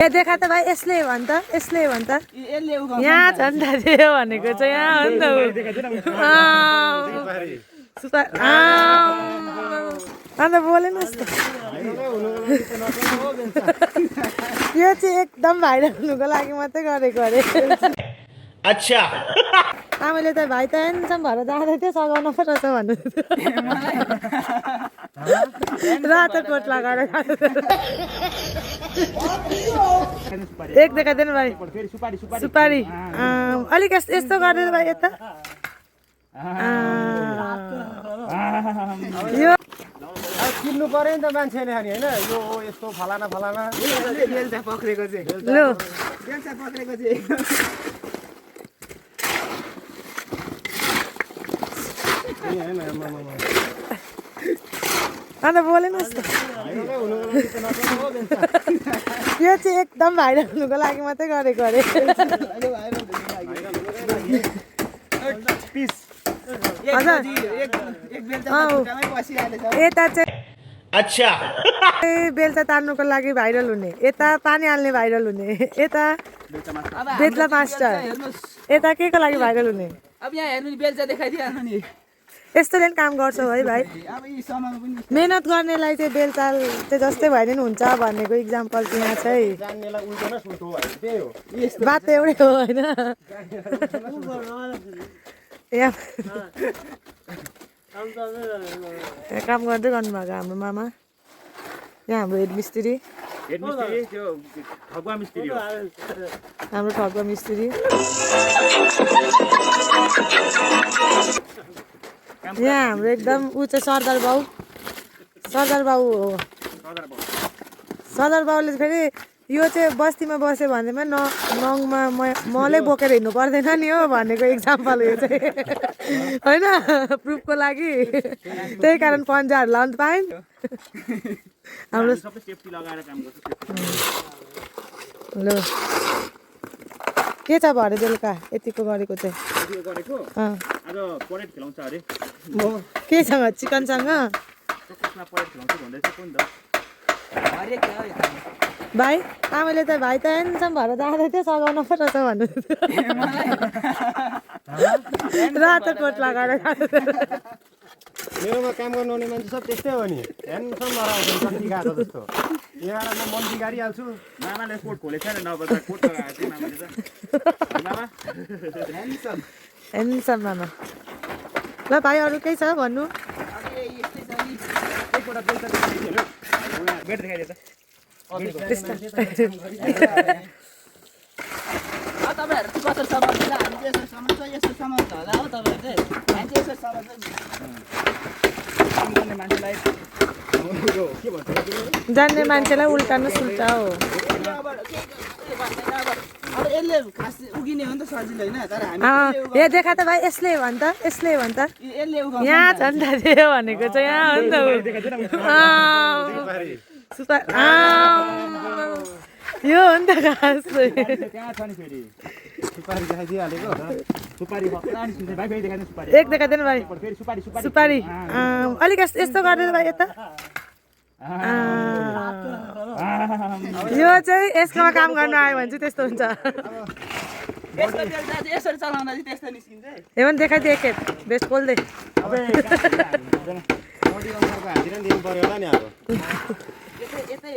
ए देखा त भाइ यसले भन् त यसले भन् त यहाँ छ नि त त्यो भनेको चाहिँ यहाँ हो नि त अन्त बोलेनस् त यो चाहिँ एकदम भाइरल हुनुको लागि मात्रै गरेको अरे अच्छा आमाले त भाइ त एन्सम भएर जाँदै थियो सघाउन पो रहेछ भन्नु रातो कोट लगाएर एक देखाइदिएन भाइ सुपारी अलिक यस्तो गरेर भाइ यता यो किन्नु पर्यो नि त मान्छेले अनि होइन यो यस्तो फलाना फलाना बेलचा पक्रेको चाहिँ लो बेलचा पक्रेको चाहिँ अन्त बोलेनस् त यो चाहिँ एकदम भाइरल हुनुको लागि मात्रै गरेको अरे यता चाहिँ अच्छा बेलचा तान्नुको लागि भाइरल हुने यता पानी हाल्ने भाइरल हुने यता बेतला मास्टर यता के को लागि भाइरल हुने अब यहाँ हेर्नु नि बेलचा देखाइदिइहाल्नु नि यस्तोले काम गर्छौ है भाइ अब यी सामान पनि मेहनत गर्नेलाई चाहिँ बेलचाल चाहिँ जस्तै भयो नि हुन्छ भनेको इक्जाम्पल चाहिँ यहाँ चाहिँ जान्नेलाई उल्टो न सुल्टो भयो त्यही हो बात त एउटै हो होइन यहाँ काम गर्दै गर्नुभएको हाम्रो मामा यहाँ हाम्रो हेड मिस्त्री हाम्रो ठगुवा मिस्त्री यहाँ हाम्रो एकदम ऊ चाहिँ सरदार बाउ हो सरदार बाउले फेरि यो चाहिँ बस्तीमा बस्यो भनेमा नङमा मलै बोकेर हिँड्नु पर्दैन नि हो भनेको इक्जाम्पल यो चाहिँ होइन प्रुफको लागि त्यही कारण पन्जाहरू लाउनु पाएन हाम्रो ल के छ भरे बेलुका यतिको गरेको चाहिँ केसँग चिकनसँग भाइ आमाले त भाइ त एन्सम भएर जाँदै थियो सघाउन पो रहेछ भन्नु रातो कोट लगाएर मेरोमा काम गर्नु आउने मान्छे सब त्यस्तै हो नि ह्यान्डसम भएर आउँछ कति गएको जस्तो यहाँ म मन्त्री गाडिहाल्छु मामाले कोट खोलेको छैन नभए कोट लगाएको थियो मामाले त मामा एन्सम मामा ल भाइ अरू केही छ भन्नु बेड देखाइदिएछ तपाईँहरू चाहिँ कसरी सामान होला हामी चाहिँ यसो सामान छ यसो सामान छ होला हो तपाईँहरू चाहिँ हामी चाहिँ यसो सामान जान्ने मान्छेलाई उल्टा न सुल्टा हो अब यसले खास उगिने हो नि त सजिलो होइन तर हामी ए देखा त भाइ यसले भन् त यसले भन् त यसले यहाँ छ नि त त्यो भनेको चाहिँ यहाँ हो नि त यो हो नि त घाँस एक देखाइदिनु भाइ सुपारी अलिक यस्तो गरेर भाइ यता यो चाहिँ यसकोमा काम गर्न आयो भने चाहिँ त्यस्तो हुन्छ यसरी चलाउँदा चाहिँ त्यस्तो निस्किन्छ यो पनि देखाइदिए एकखेप बेस्ट खोल्दै दिनु पर्यो होला नि अब यतै